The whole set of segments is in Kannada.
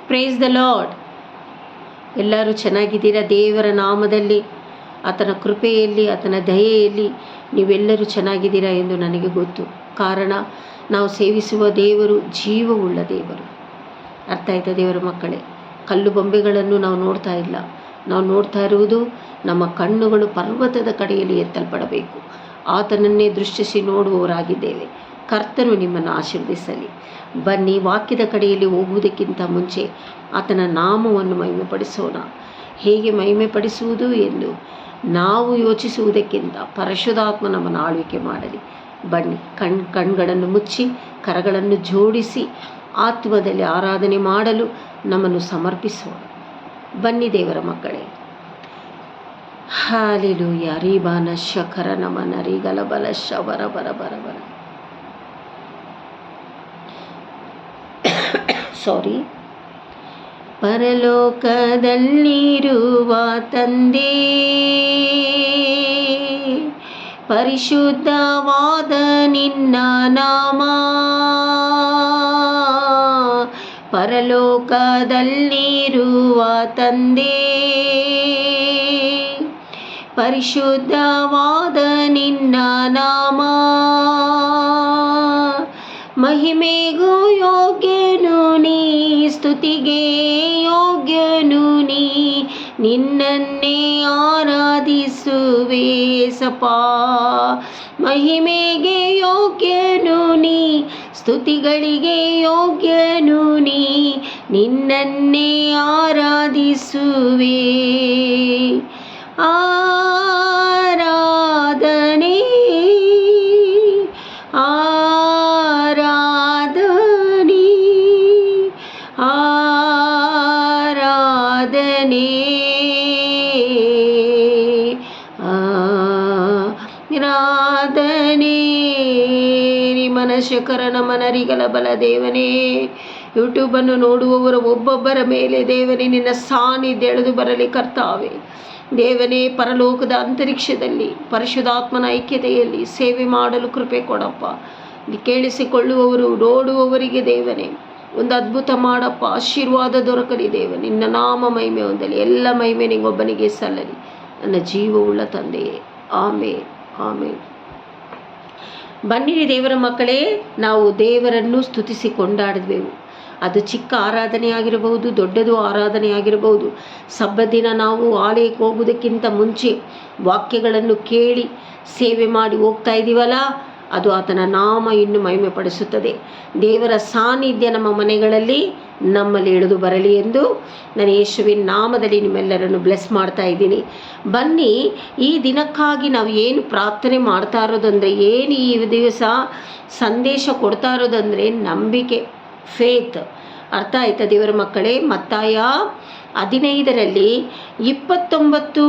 Praise the lord. ಎಲ್ಲರೂ ಚೆನ್ನಾಗಿದ್ದೀರಾ? ದೇವರ ನಾಮದಲ್ಲಿ, ಆತನ ಕೃಪೆಯಲ್ಲಿ, ಆತನ ದಯೆಯಲ್ಲಿ ನೀವೆಲ್ಲರೂ ಚೆನ್ನಾಗಿದ್ದೀರಾ ಎಂದು ನನಗೆ ಗೊತ್ತು. ಕಾರಣ ನಾವು ಸೇವಿಸುವ ದೇವರು ಜೀವವುಳ್ಳ ದೇವರು. ಅರ್ಥ ಆಯ್ತಾ ದೇವರ ಮಕ್ಕಳೇ? ಕಲ್ಲು ಬೊಂಬೆಗಳನ್ನು ನಾವು ನೋಡ್ತಾ ಇಲ್ಲ. ನಾವು ನೋಡ್ತಾ ಇರುವುದು ನಮ್ಮ ಕಣ್ಣುಗಳು ಪರ್ವತದ ಕಡೆಯಲ್ಲಿ ಎತ್ತಲ್ಪಡಬೇಕು. ಆತನನ್ನೇ ದೃಷ್ಟಿಸಿ ನೋಡುವವರಾಗಿದ್ದೇವೆ. ಕರ್ತನು ನಿಮ್ಮನ್ನು ಆಶೀರ್ವದಿಸಲಿ. ಬನ್ನಿ, ವಾಕ್ಯದ ಕಡೆಯಲ್ಲಿ ಹೋಗುವುದಕ್ಕಿಂತ ಮುಂಚೆ ಆತನ ನಾಮವನ್ನು ಮಹಿಮೆಪಡಿಸೋಣ. ಹೇಗೆ ಮಹಿಮೆಪಡಿಸುವುದು ಎಂದು ನಾವು ಯೋಚಿಸುವುದಕ್ಕಿಂತ ಪರಿಶುದ್ಧಾತ್ಮ ನಮ್ಮನ್ನು ಆಳ್ವಿಕೆ ಮಾಡಲಿ. ಬನ್ನಿ, ಕಣ್ಗಳನ್ನು ಮುಚ್ಚಿ ಕರಗಳನ್ನು ಜೋಡಿಸಿ ಆತ್ಮದಲ್ಲಿ ಆರಾಧನೆ ಮಾಡಲು ನಮ್ಮನ್ನು ಸಮರ್ಪಿಸೋಣ. ಬನ್ನಿ ದೇವರ ಮಕ್ಕಳೇ. ಹಾಲೆಲೂಯ. ರೀಬಾನ ಶಕರ ನಮನ ರೀಗಲ ಬಲ ಶವರ ಬರ ಬರ ಬರ ಸಾರಿ. ಪರಲೋಕದಲ್ಲಿರುವ ತಂದೆ, ಪರಿಶುದ್ಧವಾದ ನಿನ್ನ ನಾಮ. ಪರಲೋಕದಲ್ಲಿರುವ ತಂದೆ, ಪರಿಶುದ್ಧವಾದ ನಿನ್ನ ನಾಮ. ಮಹಿಮೆಗೂ ಯೋಗ್ಯನು ನೀ, ಸ್ತುತಿಗೆ ಯೋಗ್ಯನು ನೀ. ನಿನ್ನನ್ನೇ ಆರಾಧಿಸುವೆ ಸಪಾ. ಮಹಿಮೆಗೆ ಯೋಗ್ಯನು ನೀ, ಸ್ತುತಿಗಳಿಗೆ ಯೋಗ್ಯನು ನೀ. ನಿನ್ನನ್ನೇ ಆರಾಧಿಸುವೆ. ಆರಾಧನೆ ಆರಾಧನೆ ಆರಾಧನೆ ಆರಾಧನೆ. ಮನಶಕರ ನಮನರಿಗಲ ಬಲ ದೇವನೇ, ಯೂಟ್ಯೂಬನ್ನು ನೋಡುವವರ ಒಬ್ಬೊಬ್ಬರ ಮೇಲೆ ದೇವನೇ ನಿನ್ನ ಸಾನ್ನಿಧ್ಯ ಎಳೆದು ಬರಲಿ ಕರ್ತಾವೆ. ದೇವನೇ, ಪರಲೋಕದ ಅಂತರಿಕ್ಷದಲ್ಲಿ ಪರಿಶುದ್ಧಾತ್ಮನ ಐಕ್ಯತೆಯಲ್ಲಿ ಸೇವೆ ಮಾಡಲು ಕೃಪೆ ಕೊಡಪ್ಪ. ಕೇಳಿಸಿಕೊಳ್ಳುವವರು, ನೋಡುವವರಿಗೆ ದೇವನೇ ಒಂದು ಅದ್ಭುತ ಮಾಡಪ್ಪ. ಆಶೀರ್ವಾದ ದೊರಕಲಿ ದೇವನೇ. ನಿನ್ನ ನಾಮ ಮಹಿಮೆ ಹೊಂದಲಿ. ಎಲ್ಲ ಮಹಿಮೆ ನಿಂಗೊಬ್ಬನಿಗೆ ಸಲ್ಲಲಿ. ನನ್ನ ಜೀವವುಳ್ಳ ತಂದೆಯೇ, ಆಮೇನ್ ಆಮೇನ್. ಬನ್ನಿರಿ ದೇವರ ಮಕ್ಕಳೇ, ನಾವು ದೇವರನ್ನು ಸ್ತುತಿಸಿ ಕೊಂಡಾಡಿದೆವು. ಅದು ಚಿಕ್ಕ ಆರಾಧನೆ ಆಗಿರಬಹುದು, ದೊಡ್ಡದು ಆರಾಧನೆ ಆಗಿರಬಹುದು. ಸಬ್ಬತ್ ದಿನ ನಾವು ಆಲಯಕ್ಕೆ ಹೋಗುವುದಕ್ಕಿಂತ ಮುಂಚೆ ವಾಕ್ಯಗಳನ್ನು ಕೇಳಿ ಸೇವೆ ಮಾಡಿ ಹೋಗ್ತಾ ಇದ್ದೀವಲ್ಲ, ಅದು ಆತನ ನಾಮ ಇನ್ನು ಮಹಿಮೆ ಪಡಿಸುತ್ತದೆ. ದೇವರ ಸಾನ್ನಿಧ್ಯ ನಮ್ಮ ಮನೆಗಳಲ್ಲಿ ನಮ್ಮಲ್ಲಿ ಇಳಿದು ಬರಲಿ ಎಂದು ನಾನು ಯೇಸುವಿನ ನಾಮದಲ್ಲಿ ನಿಮ್ಮೆಲ್ಲರನ್ನು ಬ್ಲೆಸ್ ಮಾಡ್ತಾ ಇದ್ದೀನಿ. ಬನ್ನಿ, ಈ ದಿನಕ್ಕಾಗಿ ನಾವು ಏನು ಪ್ರಾರ್ಥನೆ ಮಾಡ್ತಾ ಇರೋದಂದರೆ, ಏನು ಈ ದಿವಸ ಸಂದೇಶ ಕೊಡ್ತಾ ಇರೋದಂದರೆ ನಂಬಿಕೆ, ಫೇತ್. ಅರ್ಥ ಆಯ್ತಾ ದೇವರ ಮಕ್ಕಳೇ? ಮತ್ತಾಯ 15ರಲ್ಲಿ 29-30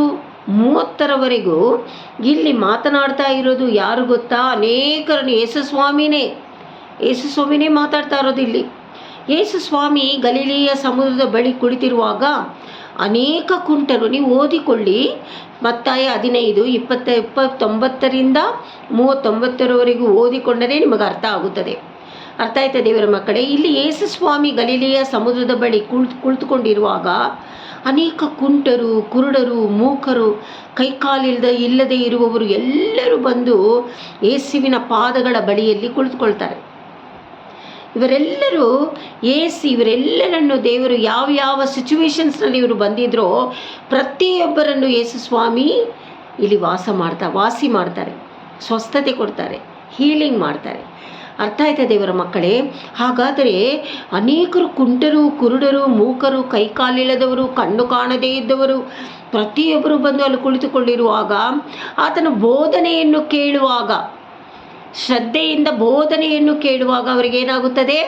ಇಲ್ಲಿ ಮಾತನಾಡ್ತಾ ಇರೋದು ಯಾರು ಗೊತ್ತಾ? ಅನೇಕರನ್ನು ಯೇಸುಸ್ವಾಮಿನೇ ಮಾತಾಡ್ತಾ ಇರೋದು ಇಲ್ಲಿ. ಯೇಸುಸ್ವಾಮಿ ಗಲಿಲೆಯ ಸಮುದ್ರದ ಬಳಿ ಕುಳಿತಿರುವಾಗ ಅನೇಕ ಕುಂಟರು, ನೀವು ಓದಿಕೊಳ್ಳಿ, ಮತ್ತಾಯ 15:29-39 ಓದಿಕೊಂಡರೆ ನಿಮಗೆ ಅರ್ಥ ಆಗುತ್ತದೆ. ಅರ್ಥ ಆಯ್ತಾ ದೇವರ ಮಕ್ಕಳೇ? ಇಲ್ಲಿ ಯೇಸುಸ್ವಾಮಿ ಗಲಿಲೆಯ ಸಮುದ್ರದ ಬಳಿ ಕುಳಿತುಕೊಂಡಿರುವಾಗ ಅನೇಕ ಕುಂಟರು, ಕುರುಡರು, ಮೂಕರು, ಇಲ್ಲದೆ ಇರುವವರು ಎಲ್ಲರೂ ಬಂದು ಯೇಸುವಿನ ಪಾದಗಳ ಬಳಿಯಲ್ಲಿ ಕುಳಿತುಕೊಳ್ತಾರೆ. ಇವರೆಲ್ಲರನ್ನು ದೇವರು ಯಾವ ಸಿಚುವೇಶನ್ಸ್ನಲ್ಲಿ ಇವರು ಬಂದಿದ್ರೋ ಪ್ರತಿಯೊಬ್ಬರನ್ನು ಯೇಸುಸ್ವಾಮಿ ಇಲ್ಲಿ ವಾಸಿ ಮಾಡ್ತಾರೆ, ಸ್ವಸ್ಥತೆ ಕೊಡ್ತಾರೆ, ಹೀಲಿಂಗ್ ಮಾಡ್ತಾರೆ. ಅರ್ಥ ಆಯ್ತಾ ದೇವರ ಮಕ್ಕಳೇ? ಹಾಗಾದರೆ ಅನೇಕರು ಕುಂಟರು, ಕುರುಡರು, ಮೂಕರು, ಕೈಕಾಲಿಲ್ಲದವರು, ಕಣ್ಣು ಕಾಣದೇ ಇದ್ದವರು ಪ್ರತಿಯೊಬ್ಬರು ಬಂದು ಅಲ್ಲಿ ಕುಳಿತುಕೊಂಡಿರುವಾಗ ಆತನ ಬೋಧನೆಯನ್ನು ಕೇಳುವಾಗ, ಶ್ರದ್ಧೆಯಿಂದ ಬೋಧನೆಯನ್ನು ಕೇಳುವಾಗ ಅವರಿಗೇನಾಗುತ್ತದೆ?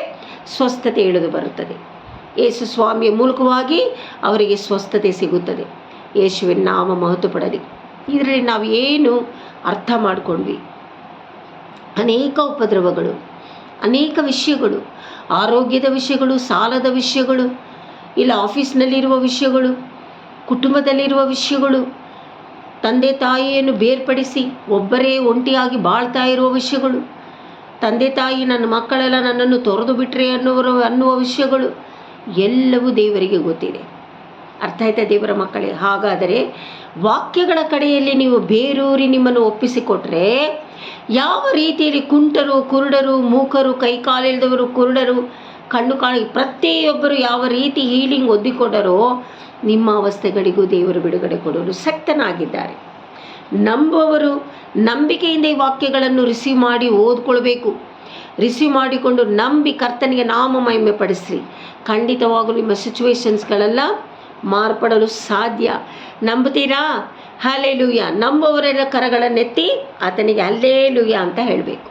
ಸ್ವಸ್ಥತೆ ಇಳಿದು ಬರುತ್ತದೆ. ಯೇಸು ಸ್ವಾಮಿಯ ಮೂಲಕವಾಗಿ ಅವರಿಗೆ ಸ್ವಸ್ಥತೆ ಸಿಗುತ್ತದೆ. ಯೇಸುವಿನ ನಾಮ ಮಹತ್ವ ಪಡಲಿ. ಇದರಲ್ಲಿ ನಾವು ಏನು ಅರ್ಥ ಮಾಡಿಕೊಂಡ್ವಿ? ಅನೇಕ ಉಪದ್ರವಗಳು, ಅನೇಕ ವಿಷಯಗಳು, ಆರೋಗ್ಯದ ವಿಷಯಗಳು, ಸಾಲದ ವಿಷಯಗಳು, ಇಲ್ಲ ಆಫೀಸ್ನಲ್ಲಿರುವ ವಿಷಯಗಳು, ಕುಟುಂಬದಲ್ಲಿರುವ ವಿಷಯಗಳು, ತಂದೆ ತಾಯಿಯನ್ನು ಬೇರ್ಪಡಿಸಿ ಒಬ್ಬರೇ ಒಂಟಿಯಾಗಿ ಬಾಳ್ತಾ ಇರುವ ವಿಷಯಗಳು, ತಂದೆ ತಾಯಿ ನನ್ನ ಮಕ್ಕಳೆಲ್ಲ ನನ್ನನ್ನು ತೊರೆದು ಬಿಟ್ಟರೆ ಅನ್ನುವ ವಿಷಯಗಳು, ಎಲ್ಲವೂ ದೇವರಿಗೆ ಗೊತ್ತಿದೆ. ಅರ್ಥ ಆಯ್ತಾ ದೇವರ ಮಕ್ಕಳೇ? ಹಾಗಾದರೆ ವಾಕ್ಯಗಳ ಕಡೆಯಲ್ಲಿ ನೀವು ಬೇರೂರಿ ನಿಮ್ಮನ್ನು ಒಪ್ಪಿಸಿಕೊಟ್ರೆ, ಯಾವ ರೀತಿಯಲ್ಲಿ ಕುಂಟರು, ಕುರುಡರು, ಮೂಕರು, ಕೈಕಾಲಿಲ್ಲದವರು, ಕುರುಡರು, ಕಣ್ಣು ಪ್ರತಿಯೊಬ್ಬರು ಯಾವ ರೀತಿ ಹೀಲಿಂಗ್ ಒದ್ದಿಕೊಂಡರೋ, ನಿಮ್ಮ ಅವಸ್ಥೆಗಳಿಗೂ ದೇವರು ಬಿಡುಗಡೆ ಕೊಡಲು ಶಕ್ತನಾಗಿದ್ದಾರೆ. ನಂಬುವವರು ನಂಬಿಕೆಯಿಂದ ಈ ವಾಕ್ಯಗಳನ್ನು ರಿಸೀವ್ ಮಾಡಿ ಓದ್ಕೊಳ್ಬೇಕು. ರಿಸೀವ್ ಮಾಡಿಕೊಂಡು ನಂಬಿ ಕರ್ತನಿಗೆ ನಾಮ ಮಹಿಮೆ ಪಡಿಸ್ರಿ. ಖಂಡಿತವಾಗಲೂ ನಿಮ್ಮ ಸಿಚುವೇಶನ್ಸ್ಗಳೆಲ್ಲ ಮಾರ್ಪಡಲು ಸಾಧ್ಯ. ನಂಬುತ್ತೀರಾ? ಹಲ್ಲೆಲೂಯಾ. ನಂಬುವವರೆಲ್ಲ ಕರಗಳನ್ನೆತ್ತಿ ಆತನಿಗೆ ಹಲ್ಲೆಲೂಯಾ ಅಂತ ಹೇಳಬೇಕು.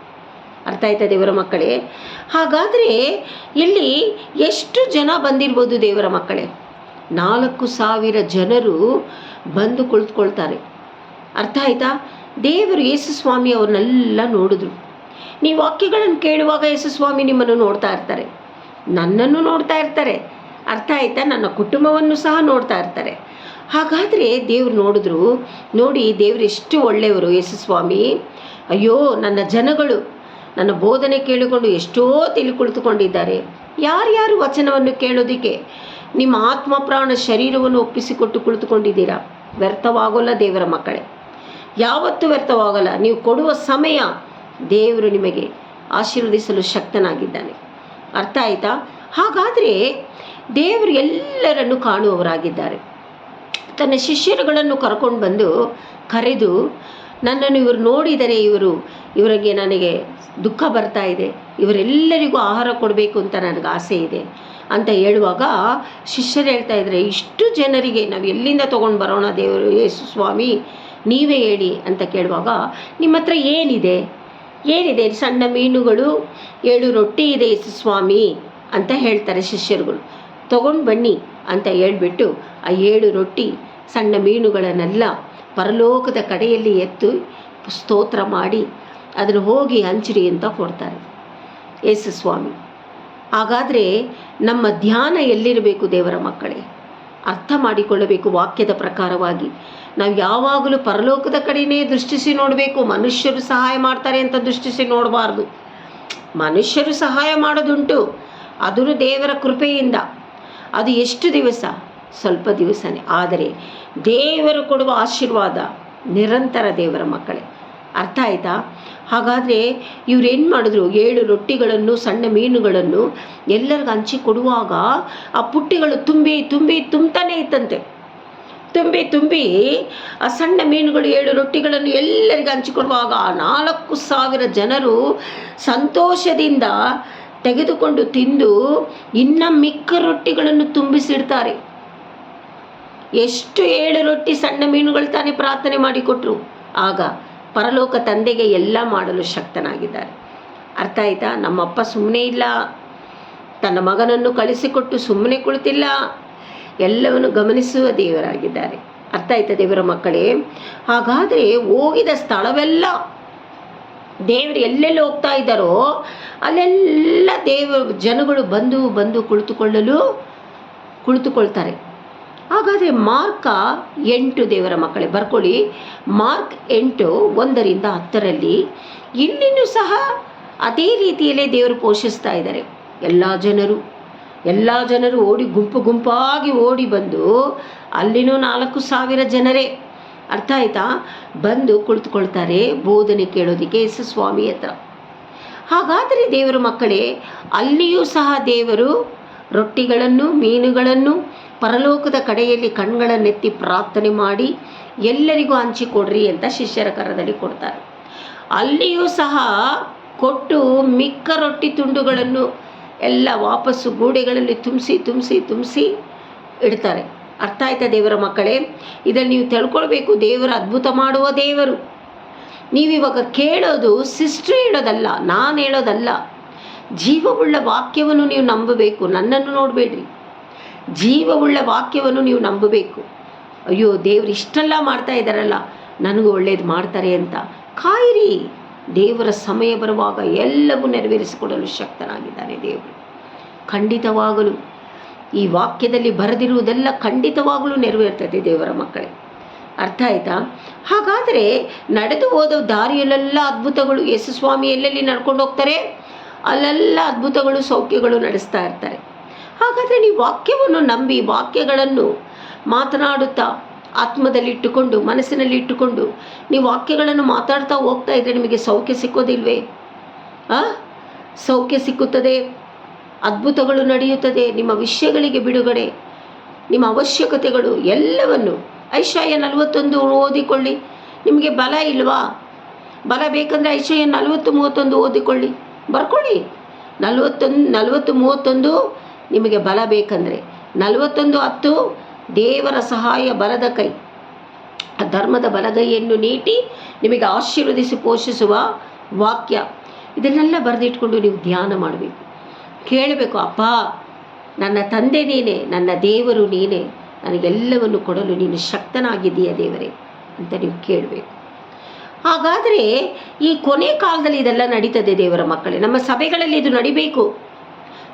ಅರ್ಥ ಆಯ್ತಾ ದೇವರ ಮಕ್ಕಳೇ? ಹಾಗಾದರೆ ಇಲ್ಲಿ ಎಷ್ಟು ಜನ ಬಂದಿರ್ಬೋದು ದೇವರ ಮಕ್ಕಳೇ? 4,000 ಜನರು ಬಂದು ಕುಳಿತುಕೊಳ್ತಾರೆ. ಅರ್ಥ ಆಯ್ತಾ? ದೇವರು ಯೇಸು ಸ್ವಾಮಿ ಅವ್ರನ್ನೆಲ್ಲ ನೋಡಿದ್ರು. ನೀವು ವಾಕ್ಯಗಳನ್ನು ಕೇಳುವಾಗ ಯೇಸು ಸ್ವಾಮಿ ನಿಮ್ಮನ್ನು ನೋಡ್ತಾ ಇರ್ತಾರೆ, ನನ್ನನ್ನು ನೋಡ್ತಾ ಇರ್ತಾರೆ. ಅರ್ಥ ಆಯ್ತಾ? ನನ್ನ ಕುಟುಂಬವನ್ನು ಸಹ ನೋಡ್ತಾ ಇರ್ತಾರೆ. ಹಾಗಾದರೆ ದೇವ್ರು ನೋಡಿದ್ರು. ನೋಡಿ, ದೇವರು ಎಷ್ಟು ಒಳ್ಳೆಯವರು ಯೇಸು ಸ್ವಾಮಿ. ಅಯ್ಯೋ, ನನ್ನ ಜನಗಳು ನನ್ನ ಬೋಧನೆ ಕೇಳಿಕೊಂಡು ಎಷ್ಟೋ ಕುಳಿತುಕೊಂಡಿದ್ದಾರೆ. ಯಾರ್ಯಾರು ವಚನವನ್ನು ಕೇಳೋದಕ್ಕೆ ನಿಮ್ಮ ಆತ್ಮ ಪ್ರಾಣ ಶರೀರವನ್ನು ಒಪ್ಪಿಸಿಕೊಟ್ಟು ಕುಳಿತುಕೊಂಡಿದ್ದೀರಾ? ವ್ಯರ್ಥವಾಗೋಲ್ಲ ದೇವರ ಮಕ್ಕಳೇ, ಯಾವತ್ತೂ ವ್ಯರ್ಥವಾಗಲ್ಲ. ನೀವು ಕೊಡುವ ಸಮಯ ದೇವರು ನಿಮಗೆ ಆಶೀರ್ವದಿಸಲು ಶಕ್ತನಾಗಿದ್ದಾನೆ. ಅರ್ಥ ಆಯ್ತಾ? ಹಾಗಾದರೆ ದೇವರು ಎಲ್ಲರನ್ನು ಕಾಣುವವರಾಗಿದ್ದಾರೆ. ತನ್ನ ಶಿಷ್ಯರುಗಳನ್ನು ಕರ್ಕೊಂಡು ಬಂದು ಕರೆದು, ನನ್ನನ್ನು ಇವರು ನೋಡಿದರೆ ಇವರಿಗೆ ನನಗೆ ದುಃಖ ಬರ್ತಾ ಇದೆ, ಇವರೆಲ್ಲರಿಗೂ ಆಹಾರ ಕೊಡಬೇಕು ಅಂತ ನನಗೆ ಆಸೆ ಇದೆ ಅಂತ ಹೇಳುವಾಗ ಶಿಷ್ಯರು ಹೇಳ್ತಾ ಇದ್ದಾರೆ, ಇಷ್ಟು ಜನರಿಗೆ ನಾವು ಎಲ್ಲಿಂದ ತೊಗೊಂಡು ಬರೋಣ ದೇವರು ಯೇಸು ಸ್ವಾಮಿ, ನೀವೇ ಹೇಳಿ ಅಂತ ಕೇಳುವಾಗ, ನಿಮ್ಮ ಹತ್ರ ಏನಿದೆ? ಸಣ್ಣ ಮೀನುಗಳು 7 ರೊಟ್ಟಿ ಇದೆ ಯೇಸು ಸ್ವಾಮಿ ಅಂತ ಹೇಳ್ತಾರೆ ಶಿಷ್ಯರುಗಳು. ತೊಗೊಂಡು ಬನ್ನಿ ಅಂತ ಹೇಳ್ಬಿಟ್ಟು ಆ 7 ರೊಟ್ಟಿ ಸಣ್ಣ ಮೀನುಗಳನ್ನೆಲ್ಲ ಪರಲೋಕದ ಕಡೆಯಲ್ಲಿ ಎತ್ತು ಸ್ತೋತ್ರ ಮಾಡಿ ಅದನ್ನು ಹೋಗಿ ಹಂಚಿರಿ ಅಂತ ಕೊಡ್ತಾರೆ ಯೇಸು ಸ್ವಾಮಿ. ಹಾಗಾದರೆ ನಮ್ಮ ಧ್ಯಾನ ಎಲ್ಲಿರಬೇಕು ದೇವರ ಮಕ್ಕಳೇ? ಅರ್ಥ ಮಾಡಿಕೊಳ್ಳಬೇಕು. ವಾಕ್ಯದ ಪ್ರಕಾರವಾಗಿ ನಾವು ಯಾವಾಗಲೂ ಪರಲೋಕದ ಕಡೆಯೇ ದೃಷ್ಟಿಸಿ ನೋಡಬೇಕು. ಮನುಷ್ಯರು ಸಹಾಯ ಮಾಡ್ತಾರೆ ಅಂತ ದೃಷ್ಟಿಸಿ ನೋಡಬಾರ್ದು. ಮನುಷ್ಯರು ಸಹಾಯ ಮಾಡೋದುಂಟು, ಅದು ದೇವರ ಕೃಪೆಯಿಂದ. ಅದು ಎಷ್ಟು ದಿವಸ? ಸ್ವಲ್ಪ ದಿವಸನೇ. ಆದರೆ ದೇವರು ಕೊಡುವ ಆಶೀರ್ವಾದ ನಿರಂತರ ದೇವರ ಮಕ್ಕಳೇ. ಅರ್ಥ ಆಯ್ತಾ? ಹಾಗಾದರೆ ಇವ್ರೇನು ಮಾಡಿದ್ರು? 7 ರೊಟ್ಟಿಗಳನ್ನು ಸಣ್ಣ ಮೀನುಗಳನ್ನು ಎಲ್ಲರಿಗೂ ಹಂಚಿ ಕೊಡುವಾಗ ಆ ಪುಟ್ಟಿಗಳು ತುಂಬ್ತಾನೇ ಇತ್ತಂತೆ. ತುಂಬಿ ಆ ಸಣ್ಣ ಮೀನುಗಳು 7 ರೊಟ್ಟಿಗಳನ್ನು ಎಲ್ಲರಿಗೂ ಹಂಚಿಕೊಡುವಾಗ 4,000 ಜನರು ಸಂತೋಷದಿಂದ ತೆಗೆದುಕೊಂಡು ತಿಂದು ಇನ್ನು ಮಿಕ್ಕ ರೊಟ್ಟಿಗಳನ್ನು ತುಂಬಿಸಿಡ್ತಾರೆ. ಎಷ್ಟು 7 ರೊಟ್ಟಿ ಸಣ್ಣ ಮೀನುಗಳು ತಾನೇ ಪ್ರಾರ್ಥನೆ ಮಾಡಿಕೊಟ್ರು. ಆಗ ಪರಲೋಕ ತಂದೆಗೆ ಎಲ್ಲ ಮಾಡಲು ಶಕ್ತನಾಗಿದ್ದಾರೆ. ಅರ್ಥ ಆಯ್ತಾ? ನಮ್ಮಪ್ಪ ಸುಮ್ಮನೆ ಇಲ್ಲ, ತನ್ನ ಮಗನನ್ನು ಕಳಿಸಿಕೊಟ್ಟು ಸುಮ್ಮನೆ ಕುಳಿತಿಲ್ಲ, ಎಲ್ಲವನ್ನು ಗಮನಿಸುವ ದೇವರಾಗಿದ್ದಾರೆ. ಅರ್ಥ ಆಯ್ತಾ ದೇವರ ಮಕ್ಕಳೇ? ಹಾಗಾದರೆ ಹೋಗಿದ ಸ್ಥಳವೆಲ್ಲ ದೇವರು ಎಲ್ಲೆಲ್ಲಿ ಹೋಗ್ತಾ ಇದ್ದಾರೋ ಅಲ್ಲೆಲ್ಲ ಜನಗಳು ಬಂದು ಕುಳಿತುಕೊಳ್ತಾರೆ. ಹಾಗಾದರೆ ಮಾರ್ಕ 8 ದೇವರ ಮಕ್ಕಳೇ ಬರ್ಕೊಳ್ಳಿ. ಮಾರ್ಕ್ 8 1ರಿಂದ 10ರಲ್ಲಿ ಇಲ್ಲಿನೂ ಸಹ ಅದೇ ರೀತಿಯಲ್ಲೇ ದೇವರು ಪೋಷಿಸ್ತಾ ಇದ್ದಾರೆ. ಎಲ್ಲ ಜನರು ಓಡಿ ಗುಂಪಾಗಿ ಓಡಿ ಬಂದು, ಅಲ್ಲಿನೂ 4,000 ಜನರೇ. ಅರ್ಥ ಆಯ್ತಾ? ಬಂದು ಕುಳಿತುಕೊಳ್ತಾರೆ ಬೋಧನೆ ಕೇಳೋದಕ್ಕೆ ಯೇಸು ಸ್ವಾಮಿ ಹತ್ರ. ಹಾಗಾದರೆ ದೇವರ ಮಕ್ಕಳೇ, ಅಲ್ಲಿಯೂ ಸಹ ದೇವರು ರೊಟ್ಟಿಗಳನ್ನು ಮೀನುಗಳನ್ನು ಪರಲೋಕದ ಕಡೆಯಲ್ಲಿ ಕಣ್ಗಳನ್ನೆತ್ತಿ ಪ್ರಾರ್ಥನೆ ಮಾಡಿ ಎಲ್ಲರಿಗೂ ಹಂಚಿಕೊಡ್ರಿ ಅಂತ ಶಿಷ್ಯರ ಕರದಲ್ಲಿ ಕೊಡ್ತಾರೆ. ಅಲ್ಲಿಯೂ ಸಹ ಕೊಟ್ಟು ಮಿಕ್ಕ ರೊಟ್ಟಿ ತುಂಡುಗಳನ್ನು ಎಲ್ಲ ವಾಪಸ್ಸು ಗೂಡೆಗಳಲ್ಲಿ ತುಂಬಿಸಿ ಇಡ್ತಾರೆ. ಅರ್ಥ ಆಯ್ತಾ ದೇವರ ಮಕ್ಕಳೇ? ಇದನ್ನು ನೀವು ತಿಳ್ಕೊಳ್ಬೇಕು. ದೇವರು ಅದ್ಭುತ ಮಾಡುವ ದೇವರು. ನೀವಿವಾಗ ಕೇಳೋದು ಸಿಸ್ಟ್ರಿ ಹೇಳೋದಲ್ಲ, ನಾನು ಹೇಳೋದಲ್ಲ. ಜೀವವುಳ್ಳ ವಾಕ್ಯವನ್ನು ನೀವು ನಂಬಬೇಕು. ನನ್ನನ್ನು ನೋಡಬೇಡ್ರಿ, ಜೀವವುಳ್ಳ ವಾಕ್ಯವನ್ನು ನೀವು ನಂಬಬೇಕು. ಅಯ್ಯೋ, ದೇವರು ಇಷ್ಟೆಲ್ಲ ಮಾಡ್ತಾ ಇದ್ದಾರಲ್ಲ, ನನಗೂ ಒಳ್ಳೇದು ಮಾಡ್ತಾರೆ ಅಂತ ಕಾಯಿರಿ. ದೇವರ ಸಮಯ ಬರುವಾಗ ಎಲ್ಲವೂ ನೆರವೇರಿಸಿಕೊಡಲು ಶಕ್ತನಾಗಿದ್ದಾನೆ ದೇವರು. ಖಂಡಿತವಾಗಲೂ ಈ ವಾಕ್ಯದಲ್ಲಿ ಬರೆದಿರುವುದೆಲ್ಲ ಖಂಡಿತವಾಗಲೂ ನೆರವೇರ್ತದೆ ದೇವರ ಮಕ್ಕಳೇ. ಅರ್ಥ ಆಯ್ತಾ? ಹಾಗಾದರೆ ನಡೆದು ಹೋದ ದಾರಿಯಲ್ಲೆಲ್ಲ ಅದ್ಭುತಗಳು. ಯೇಸು ಸ್ವಾಮಿ ಎಲ್ಲೆಲ್ಲಿ ನಡ್ಕೊಂಡು ಹೋಗ್ತಾರೆ ಅಲ್ಲೆಲ್ಲ ಅದ್ಭುತಗಳು, ಸೌಖ್ಯಗಳು ನಡೆಸ್ತಾ ಇರ್ತಾರೆ. ಹಾಗಾದರೆ ನೀವು ವಾಕ್ಯವನ್ನು ನಂಬಿ ವಾಕ್ಯಗಳನ್ನು ಮಾತನಾಡುತ್ತಾ ಆತ್ಮದಲ್ಲಿಟ್ಟುಕೊಂಡು ಮನಸ್ಸಿನಲ್ಲಿ ಇಟ್ಟುಕೊಂಡು ನೀವು ವಾಕ್ಯಗಳನ್ನು ಮಾತಾಡ್ತಾ ಹೋಗ್ತಾ ಇದ್ದರೆ ನಿಮಗೆ ಸೌಖ್ಯ ಸಿಕ್ಕೋದಿಲ್ವೇ? ಸೌಖ್ಯ ಸಿಕ್ಕುತ್ತದೆ, ಅದ್ಭುತಗಳು ನಡೆಯುತ್ತದೆ, ನಿಮ್ಮ ವಿಷಯಗಳಿಗೆ ಬಿಡುಗಡೆ, ನಿಮ್ಮ ಅವಶ್ಯಕತೆಗಳು ಎಲ್ಲವನ್ನು. ಐಶಾಯ 41 ಓದಿಕೊಳ್ಳಿ. ನಿಮಗೆ ಬಲ ಇಲ್ವಾ? ಬಲ ಬೇಕಂದರೆ ಐಶಾಯ 40:31 ಓದಿಕೊಳ್ಳಿ, ಬರ್ಕೊಳ್ಳಿ. 40:31 ನಿಮಗೆ ಬಲ ಬೇಕಂದರೆ, 41:10 ದೇವರ ಸಹಾಯ ಬಲದ ಕೈ, ಧರ್ಮದ ಬಲಗೈಯನ್ನು ನೀಟಿ ನಿಮಗೆ ಆಶೀರ್ವದಿಸಿ ಪೋಷಿಸುವ ವಾಕ್ಯ. ಇದನ್ನೆಲ್ಲ ಬರೆದಿಟ್ಕೊಂಡು ನೀವು ಧ್ಯಾನ ಮಾಡಬೇಕು, ಕೇಳಬೇಕು. ಅಪ್ಪ, ನನ್ನ ತಂದೆ ನೀನೇ, ನನ್ನ ದೇವರು ನೀನೇ, ನನಗೆಲ್ಲವನ್ನು ಕೊಡಲು ನೀನು ಶಕ್ತನಾಗಿದ್ದೀಯ ದೇವರೇ ಅಂತ ನೀವು ಕೇಳಬೇಕು. ಹಾಗಾದರೆ ಈ ಕೊನೆ ಕಾಲದಲ್ಲಿ ಇದೆಲ್ಲ ನಡೀತದೆ ದೇವರ ಮಕ್ಕಳೇ. ನಮ್ಮ ಸಭೆಗಳಲ್ಲಿ ಇದು ನಡಿಬೇಕು.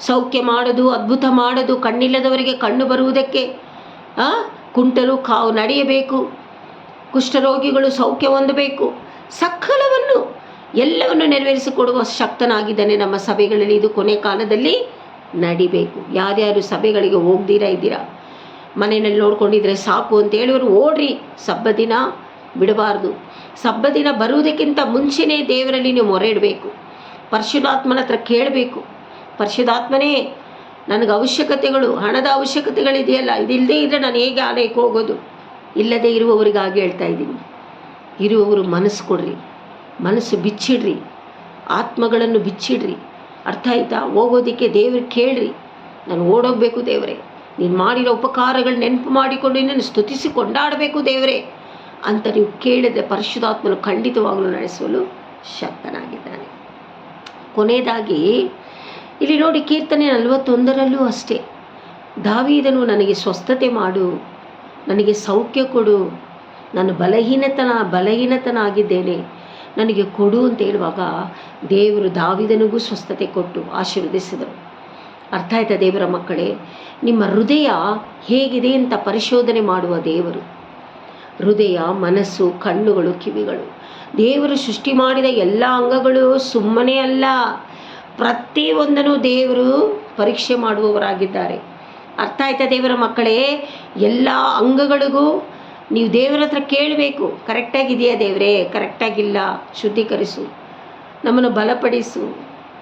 ಸೌಖ್ಯ ಮಾಡೋದು, ಅದ್ಭುತ ಮಾಡೋದು, ಕಣ್ಣಿಲ್ಲದವರಿಗೆ ಕಣ್ಣು ಬರುವುದಕ್ಕೆ, ಕುಂಟರು ಕಾವು ನಡೆಯಬೇಕು, ಕುಷ್ಠರೋಗಿಗಳು ಸೌಖ್ಯ ಹೊಂದಬೇಕು, ಸಕಲವನ್ನು ಎಲ್ಲವನ್ನು ನೆರವೇರಿಸಿಕೊಡುವ ಶಕ್ತನಾಗಿದ್ದಾನೆ ನಮ್ಮ ಸಭೆಗಳಲ್ಲಿ. ಇದು ಕೊನೆ ಕಾಲದಲ್ಲಿ ನಡಿಬೇಕು. ಯಾರ್ಯಾರು ಸಭೆಗಳಿಗೆ ಹೋಗ್ದಿರಾ ಇದ್ದೀರಾ, ಮನೆಯಲ್ಲಿ ನೋಡ್ಕೊಂಡಿದ್ರೆ ಸಾಕು ಅಂತ ಹೇಳಿದ್ರು ಓಡ್ರಿ. ಸಬ್ಬ ದಿನ ಬಿಡಬಾರ್ದು. ಸಬ್ಬ ದಿನ ಬರುವುದಕ್ಕಿಂತ ಮುಂಚೆನೇ ದೇವರಲ್ಲಿ ನೀವು ಮೊರೆ ಇಡಬೇಕು, ಪರಿಶುದ್ಧಾತ್ಮನ ಹತ್ರ ಕೇಳಬೇಕು. ಪರಿಶುದ್ಧಾತ್ಮನೇ, ನನಗೆ ಅವಶ್ಯಕತೆಗಳು, ಹಣದ ಅವಶ್ಯಕತೆಗಳಿದೆಯಲ್ಲ, ಇದಿಲ್ಲದೆ ಇದ್ದರೆ ನಾನು ಹೇಗೆ ಆಲಯಕ್ಕೆ ಹೋಗೋದು? ಇಲ್ಲದೆ ಇರುವವರಿಗಾಗಿ ಹೇಳ್ತಾ ಇದ್ದೀನಿ. ಇರುವವರು ಮನಸ್ಸು ಕೊಡ್ರಿ, ಮನಸ್ಸು ಬಿಚ್ಚಿಡ್ರಿ, ಆತ್ಮಗಳನ್ನು ಬಿಚ್ಚಿಡ್ರಿ. ಅರ್ಥ ಆಯ್ತಾ? ಹೋಗೋದಕ್ಕೆ ದೇವ್ರಿಗೆ ಕೇಳ್ರಿ, ನಾನು ಓಡೋಗಬೇಕು ದೇವರೇ, ನೀನು ಮಾಡಿರೋ ಉಪಕಾರಗಳು ನೆನಪು ಮಾಡಿಕೊಂಡು ನಿನ್ನನ್ನು ಸ್ತುತಿಸಿ ಕೊಂಡಾಡಬೇಕು ದೇವರೇ ಅಂತ ನೀವು ಕೇಳಿದರೆ ಪರಿಶುದ್ಧಾತ್ಮನು ಖಂಡಿತವಾಗಲೂ ನಡೆಸಲು ಶಕ್ತನಾಗಿದ್ದಾನೆ. ಕೊನೆಯದಾಗಿ ಇಲ್ಲಿ ನೋಡಿ, ಕೀರ್ತನೆ 41 ಅಷ್ಟೇ. ದಾವೀದನು ನನಗೆ ಸ್ವಸ್ಥತೆ ಮಾಡು, ನನಗೆ ಸೌಖ್ಯ ಕೊಡು, ನಾನು ಬಲಹೀನತನಾಗಿದ್ದೇನೆ, ನನಗೆ ಕೊಡು ಅಂತ ಹೇಳುವಾಗ ದೇವರು ದಾವೀದನಿಗೂ ಸ್ವಸ್ಥತೆ ಕೊಟ್ಟು ಆಶೀರ್ವದಿಸಿದರು. ಅರ್ಥ ಆಯ್ತಾ ದೇವರ ಮಕ್ಕಳೇ? ನಿಮ್ಮ ಹೃದಯ ಹೇಗಿದೆ ಅಂತ ಪರಿಶೋಧನೆ ಮಾಡುವ ದೇವರು. ಹೃದಯ, ಮನಸ್ಸು, ಕಣ್ಣುಗಳು, ಕಿವಿಗಳು, ದೇವರು ಸೃಷ್ಟಿ ಮಾಡಿದ ಎಲ್ಲ ಅಂಗಗಳು ಸುಮ್ಮನೆ ಅಲ್ಲ. ಪ್ರತಿಯೊಂದನ್ನು ದೇವರು ಪರೀಕ್ಷೆ ಮಾಡುವವರಾಗಿದ್ದಾರೆ. ಅರ್ಥ ಆಯ್ತಾ ದೇವರ ಮಕ್ಕಳೇ? ಎಲ್ಲ ಅಂಗಗಳಿಗೂ ನೀವು ದೇವರ ಹತ್ರ ಕೇಳಬೇಕು, ಕರೆಕ್ಟಾಗಿದೆಯಾ ದೇವರೇ? ಕರೆಕ್ಟಾಗಿಲ್ಲ, ಶುದ್ಧೀಕರಿಸು, ನಮ್ಮನ್ನು ಬಲಪಡಿಸು,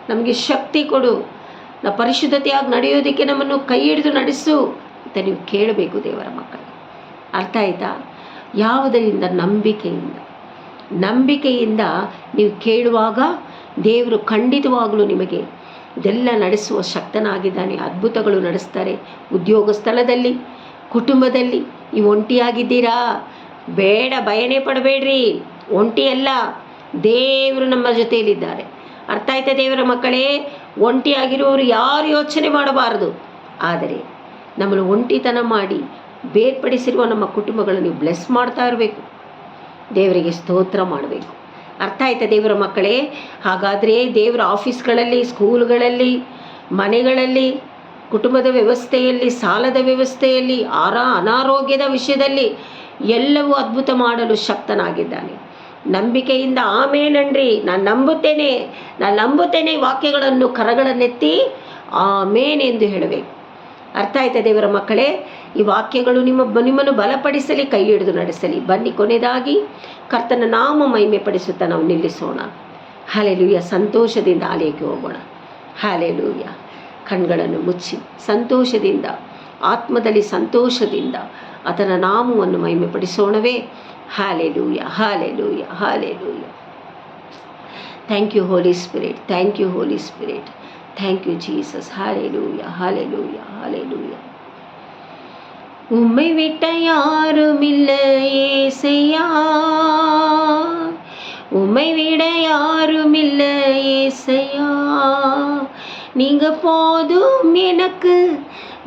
ನಮಗೆ ಶಕ್ತಿ ಕೊಡು, ನಾವು ಪರಿಶುದ್ಧತೆಯಾಗಿ ನಡೆಯೋದಕ್ಕೆ ನಮ್ಮನ್ನು ಕೈ ಹಿಡಿದು ನಡೆಸು ಅಂತ ನೀವು ಕೇಳಬೇಕು ದೇವರ ಮಕ್ಕಳೇ. ಅರ್ಥ ಆಯ್ತಾ? ಯಾವುದರಿಂದ? ನಂಬಿಕೆಯಿಂದ ನೀವು ಕೇಳುವಾಗ ದೇವರು ಖಂಡಿತವಾಗಲೂ ನಿಮಗೆ ಇದೆಲ್ಲ ನಡೆಸುವ ಶಕ್ತನಾಗಿದ್ದಾನೆ. ಅದ್ಭುತಗಳು ನಡೆಸ್ತಾರೆ. ಉದ್ಯೋಗ ಸ್ಥಳದಲ್ಲಿ, ಕುಟುಂಬದಲ್ಲಿ. ನೀವು ಒಂಟಿಯಾಗಿದ್ದೀರಾ? ಬೇಡ, ಭಯನೇ ಪಡಬೇಡ್ರಿ. ಒಂಟಿಯಲ್ಲ, ದೇವರು ನಮ್ಮ ಜೊತೆಯಲ್ಲಿದ್ದಾರೆ. ಅರ್ಥ ಆಯ್ತಾ ದೇವರ ಮಕ್ಕಳೇ? ಒಂಟಿಯಾಗಿರುವವರು ಯಾರು ಯೋಚನೆ ಮಾಡಬಾರದು. ಆದರೆ ನಮ್ಮನ್ನು ಒಂಟಿತನ ಮಾಡಿ ಬೇರ್ಪಡಿಸಿರುವ ನಮ್ಮ ಕುಟುಂಬಗಳನ್ನು ನೀವು ಬ್ಲೆಸ್ ಮಾಡ್ತಾ ಇರಬೇಕು, ದೇವರಿಗೆ ಸ್ತೋತ್ರ ಮಾಡಬೇಕು. ಅರ್ಥ ಆಯ್ತಾ ದೇವರ ಮಕ್ಕಳೇ? ಹಾಗಾದರೆ ದೇವರ ಆಫೀಸ್ಗಳಲ್ಲಿ, ಸ್ಕೂಲ್ಗಳಲ್ಲಿ, ಮನೆಗಳಲ್ಲಿ, ಕುಟುಂಬದ ವ್ಯವಸ್ಥೆಯಲ್ಲಿ, ಸಾಲದ ವ್ಯವಸ್ಥೆಯಲ್ಲಿ, ಅನಾರೋಗ್ಯದ ವಿಷಯದಲ್ಲಿ ಎಲ್ಲವೂ ಅದ್ಭುತ ಮಾಡಲು ಶಕ್ತನಾಗಿದ್ದಾನೆ. ನಂಬಿಕೆಯಿಂದ ಆಮೇನನ್ರಿ, ನಾನು ನಂಬುತ್ತೇನೆ ವಾಕ್ಯಗಳನ್ನು ಕರಗಳನ್ನೆತ್ತಿ ಆಮೇನ್ ಎಂದು ಹೇಳಬೇಕು. ಅರ್ಥ ಆಯ್ತಾ ದೇವರ ಮಕ್ಕಳೇ? ಈ ವಾಕ್ಯಗಳು ನಿಮ್ಮನ್ನು ಬಲಪಡಿಸಲಿ, ಕೈ ಹಿಡಿದು ನಡೆಸಲಿ. ಬನ್ನಿ, ಕೊನೆಯದಾಗಿ ಕರ್ತನ ನಾಮ ಮಹಿಮೆ ಪಡಿಸುತ್ತಾ ನಾವು ನಿಲ್ಲಿಸೋಣ. ಹಲ್ಲೆಲೂಯಾ. ಸಂತೋಷದಿಂದ ಆಲಯಕ್ಕೆ ಹೋಗೋಣ. ಹಲ್ಲೆಲೂಯಾ. ಕಣ್ಗಳನ್ನು ಮುಚ್ಚಿ ಸಂತೋಷದಿಂದ, ಆತ್ಮದಲ್ಲಿ ಸಂತೋಷದಿಂದ ಆತನ ನಾಮವನ್ನು ಮಹಿಮೆ ಪಡಿಸೋಣವೇ? Hallelujah, hallelujah, hallelujah. Thank you Holy Spirit, thank you Holy Spirit, thank you Jesus. Hallelujah, hallelujah, hallelujah. உம்மை விட்ட யாரும் இல்லை ஏசையா, உம்மை விட யாரும் இல்லை ஏசையா. நீங்க போதும் எனக்கு,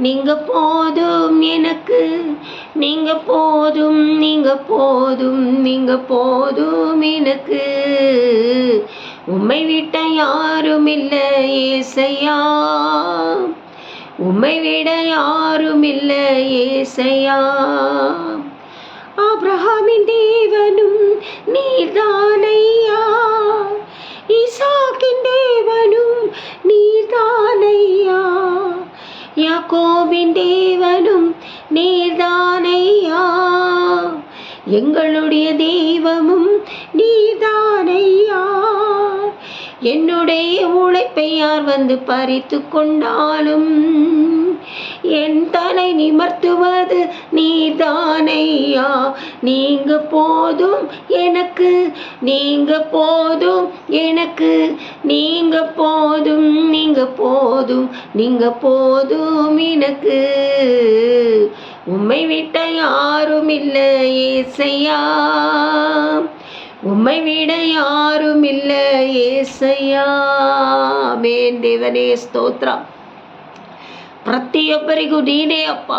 நீங்க போதும் எனக்கு, நீங்க போதும், நீங்க போதும், நீங்க போதும் எனக்கு. உம்மை விட்ட யாரும் இல்லை ஏசையா, உம்மை விட யாரும் இல்லை ஏசையா. ஆபிரகாமின் தேவனும் நீர்தானையா, ஈசாக்கின் தேவனும் நீர்தானையா, யாக்கோபின் தேவனும் நீர்தானையா, எங்களுடைய தெய்வமும் நீர்தானையா. என்னுடைய உழைப்பை யார் வந்து பறித்து கொண்டாலும் என் தலை நிமர்த்துவது நீதானையா. நீங்க போதும் எனக்கு, நீங்க போதும் எனக்கு, நீங்க போதும், நீங்க போதும், நீங்க போதும் எனக்கு. உம்மை விட்ட யாரும் இல்லை ஏசையா, உம்மை விட ಯಾரும் ಇಲ್ಲ ಏಸಯ್ಯ. ಆಮೆನ್. ದೇವನೇ ಸ್ತೋತ್ರ. ಪ್ರತಿಯೊಬ್ಬರಿಗೂ ನೀನೇ ಅಪ್ಪ,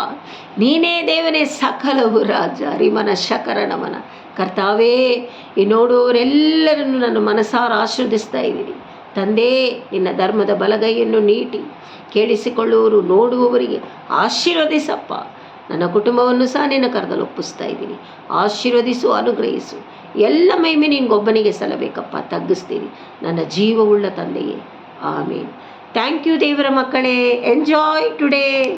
ನೀನೇ ದೇವನೇ ಸಕಲವು ರಾಜ. ರಿಮನ ಶಕರ ನಮನ. ಕರ್ತಾವೇ, ಈ ನೋಡುವವರೆಲ್ಲರನ್ನು ನನ್ನ ಮನಸಾರ ಆಶೀರ್ವದಿಸ್ತಾ ಇದ್ದೀನಿ ತಂದೆ. ನಿನ್ನ ಧರ್ಮದ ಬಲಗೈಯನ್ನು ನೀಟಿ ಕೇಳಿಸಿಕೊಳ್ಳುವವರು ನೋಡುವವರಿಗೆ ಆಶೀರ್ವದಿಸಪ್ಪ. ನನ್ನ ಕುಟುಂಬವನ್ನು ಸಹ ನಿನ್ನ ಕರದಲ್ಲಿ ಒಪ್ಪಿಸ್ತಾ ಇದ್ದೀನಿ. ಆಶೀರ್ವದಿಸು, ಅನುಗ್ರಹಿಸು. ಎಲ್ಲ ಮಹಿಮೆ ನಿನಗೊಬ್ಬನಿಗೆ ಸಲ್ಲಬೇಕಪ್ಪ. ತಗ್ಗಿಸ್ತೀನಿ ನನ್ನ ಜೀವವುಳ್ಳ ತಂದೆಯೇ. ಆಮೇನ್. ಥ್ಯಾಂಕ್ ಯು ದೇವರ ಮಕ್ಕಳೇ. Enjoy today.